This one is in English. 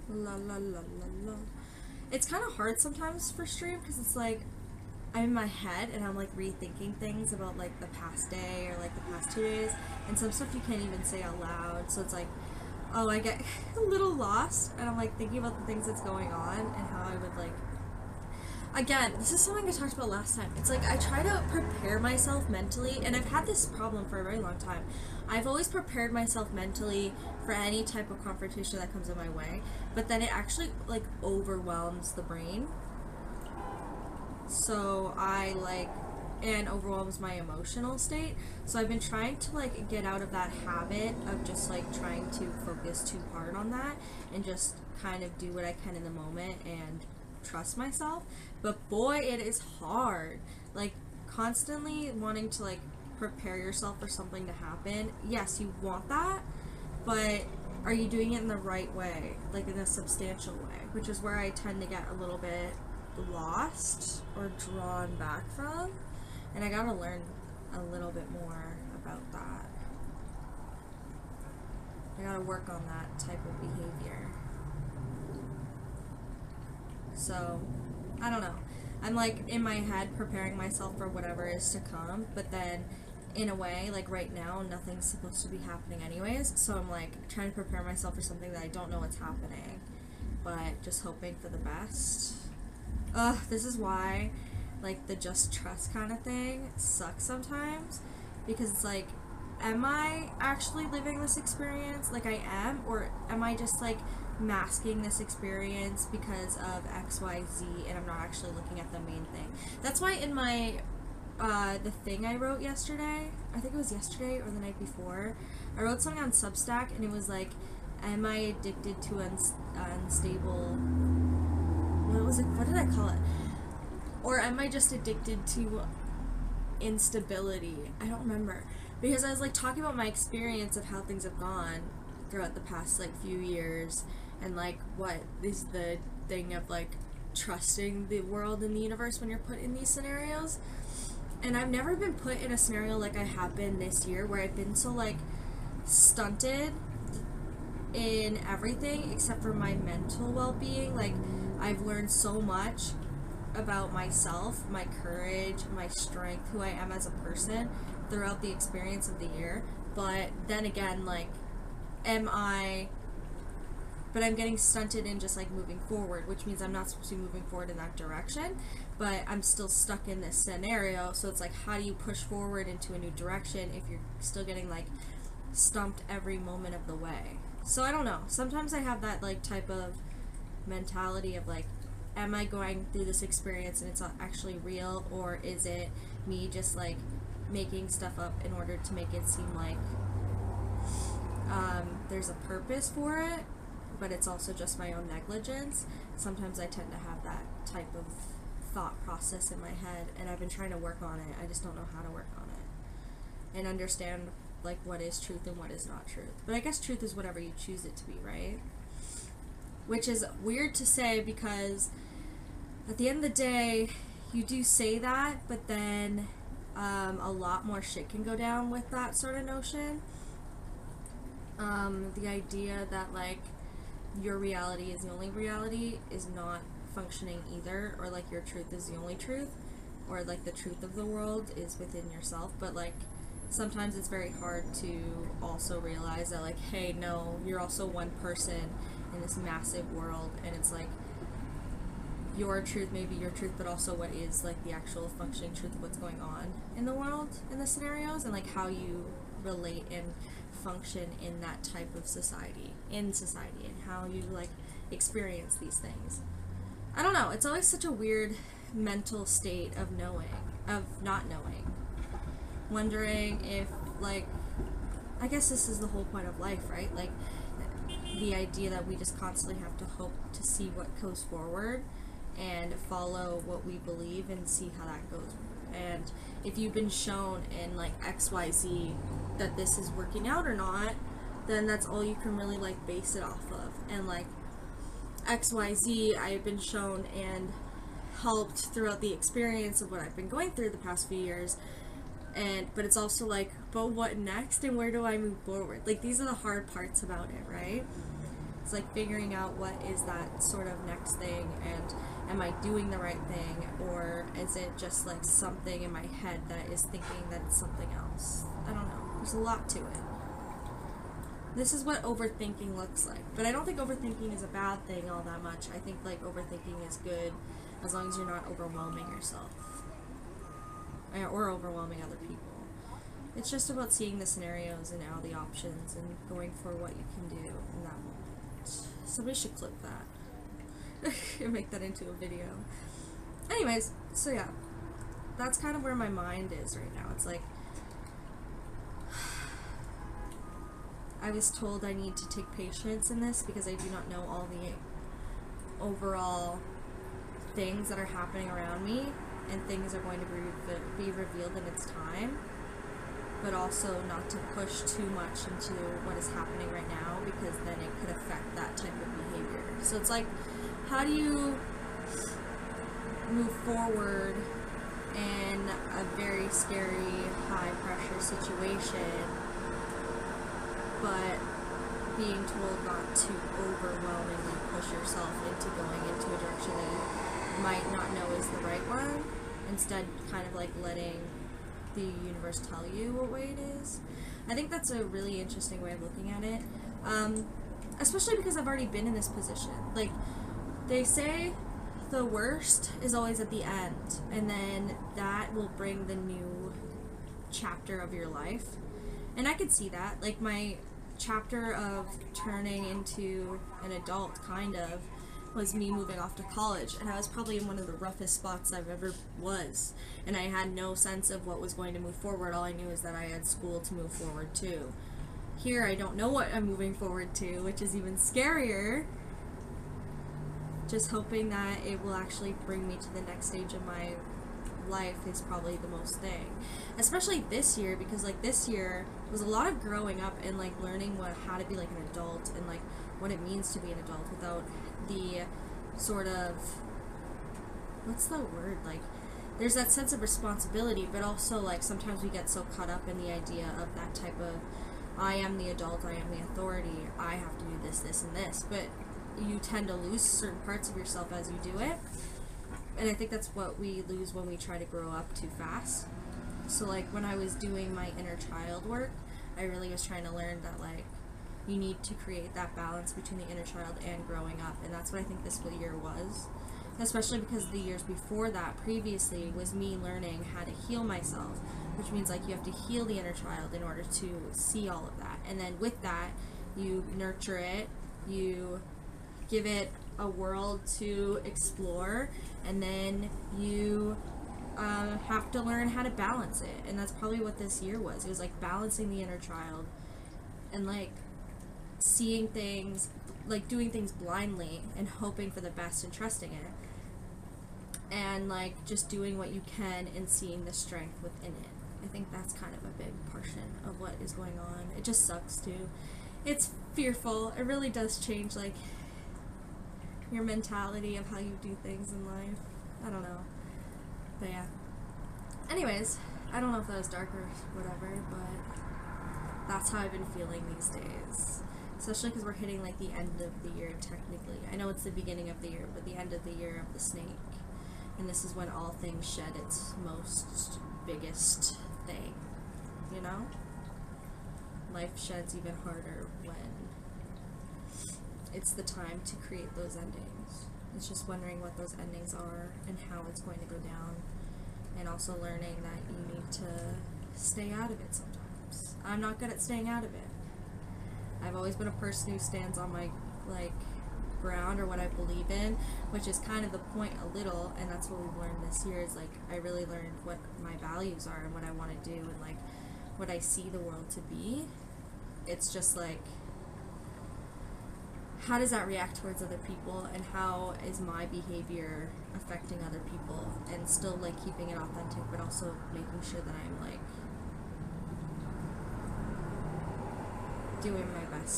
La la la la la. It's kind of hard sometimes for stream because it's like I'm in my head and I'm like rethinking things about like the past day or like the past 2 days, and some stuff you can't even say out loud. So it's like, oh, I get a little lost, and I'm like thinking about the things that's going on and how I would like. Again, this is something I talked about last time. It's like I try to prepare myself mentally, and I've had this problem for a very long time. I've always prepared myself mentally for any type of confrontation that comes in my way, but then it actually like overwhelms the brain. So I like and overwhelms my emotional state. So I've been trying to like get out of that habit of just like trying to focus too hard on that and just kind of do what I can in the moment and trust myself. But boy, it is hard. Like constantly wanting to like prepare yourself for something to happen. Yes, you want that, but are you doing it in the right way? Like in a substantial way, which is where I tend to get a little bit lost or drawn back from, and I gotta learn a little bit more about that. I gotta work on that type of behavior. So I don't know, I'm like in my head preparing myself for whatever is to come, but then in a way, like right now, nothing's supposed to be happening anyways, so I'm like trying to prepare myself for something that I don't know what's happening, but just hoping for the best. This is why, like, the just trust kind of thing sucks sometimes, because it's like, am I actually living this experience like I am, or am I just, like, masking this experience because of XYZ, and I'm not actually looking at the main thing? That's why in my, the thing I wrote yesterday, I think it was yesterday or the night before, I wrote something on Substack, and it was like, am I addicted to unstable... what did I call it? Or am I just addicted to instability? I don't remember. Because I was like talking about my experience of how things have gone throughout the past like few years, and like what is the thing of like trusting the world and the universe when you're put in these scenarios. And I've never been put in a scenario like I have been this year, where I've been so like stunted in everything except for my mental well-being. Like I've learned so much about myself, my courage, my strength, who I am as a person throughout the experience of the year. But then again, like, but I'm getting stunted in just like moving forward, which means I'm not supposed to be moving forward in that direction, but I'm still stuck in this scenario. So it's like, how do you push forward into a new direction if you're still getting like stumped every moment of the way? So I don't know. Sometimes I have that like type of mentality of like, am I going through this experience and it's not actually real, or is it me just like making stuff up in order to make it seem like there's a purpose for it, but it's also just my own negligence. Sometimes I tend to have that type of thought process in my head, and I've been trying to work on it. I just don't know how to work on it and understand like what is truth and what is not truth. But I guess truth is whatever you choose it to be, right? Which is weird to say, because at the end of the day, you do say that, but then a lot more shit can go down with that sort of notion. The idea that like your reality is the only reality is not functioning either, or like your truth is the only truth, or like the truth of the world is within yourself. But like sometimes it's very hard to also realize that like, hey, no, you're also one person in this massive world, and it's like your truth may be your truth, but also what is like the actual functioning truth of what's going on in the world, in the scenarios, and like how you relate and function in that type of society, and how you like experience these things. I don't know, it's always such a weird mental state of not knowing, wondering if like, I guess this is the whole point of life, right? Like the idea that we just constantly have to hope to see what goes forward and follow what we believe and see how that goes. And if you've been shown in like XYZ that this is working out or not, then that's all you can really like base it off of. And like XYZ, I've been shown and helped throughout the experience of what I've been going through the past few years. But it's also like, but what next, and where do I move forward? Like, these are the hard parts about it, right? It's like figuring out what is that sort of next thing, and am I doing the right thing, or is it just like something in my head that is thinking that it's something else? I don't know. There's a lot to it. This is what overthinking looks like. But I don't think overthinking is a bad thing all that much. I think like overthinking is good as long as you're not overwhelming yourself or overwhelming other people. It's just about seeing the scenarios and all the options and going for what you can do in that moment. Somebody should clip that and make that into a video. Anyways, so yeah, that's kind of where my mind is right now. It's like, I was told I need to take patience in this because I do not know all the overall things that are happening around me, and things are going to be revealed in its time, but also not to push too much into what is happening right now, because then it could affect that type of behavior. So it's like, how do you move forward in a very scary, high pressure situation, but being told not to overwhelmingly push yourself into going into a direction that you might not know is the right one, instead kind of like letting the universe tell you what way it is. I think that's a really interesting way of looking at it, especially because I've already been in this position. Like, they say the worst is always at the end, and then that will bring the new chapter of your life. And I could see that. Like, my chapter of turning into an adult, kind of, was me moving off to college, and I was probably in one of the roughest spots I've ever was, and I had no sense of what was going to move forward. All I knew is that I had school to move forward to. Here, I don't know what I'm moving forward to, which is even scarier. Just hoping that it will actually bring me to the next stage of my life is probably the most thing. Especially this year, because like this year was a lot of growing up and like learning how to be like an adult, and like what it means to be an adult without the sort of, what's the word, like, there's that sense of responsibility, but also like sometimes we get so caught up in the idea of that type of, I am the adult, I am the authority, I have to do this, this, and this, but you tend to lose certain parts of yourself as you do it. And I think that's what we lose when we try to grow up too fast. So like when I was doing my inner child work, I really was trying to learn that like you need to create that balance between the inner child and growing up, and that's what I think this year was. Especially because the years before that, previously, was me learning how to heal myself, which means like you have to heal the inner child in order to see all of that. And then with that, you nurture it, you give it a world to explore, and then you have to learn how to balance it. And that's probably what this year was. It was like balancing the inner child and like seeing things, like doing things blindly and hoping for the best and trusting it, and like just doing what you can and seeing the strength within it. I think that's kind of a big portion of what is going on. It just sucks too. It's fearful. It really does change like your mentality of how you do things in life. I don't know. But yeah. Anyways, I don't know if that was dark or whatever, but that's how I've been feeling these days. Especially because we're hitting like the end of the year technically. I know it's the beginning of the year, but the end of the year of the snake. And this is when all things shed its most biggest thing, you know? Life sheds even harder when it's the time to create those endings. It's just wondering what those endings are and how it's going to go down, and also learning that you need to stay out of it sometimes. I'm not good at staying out of it. I've always been a person who stands on my like ground or what I believe in, which is kind of the point a little, and that's what we've learned this year is like I really learned what my values are and what I want to do and like what I see the world to be. It's just like, how does that react towards other people, and how is my behavior affecting other people, and still like keeping it authentic but also making sure that I'm like doing my best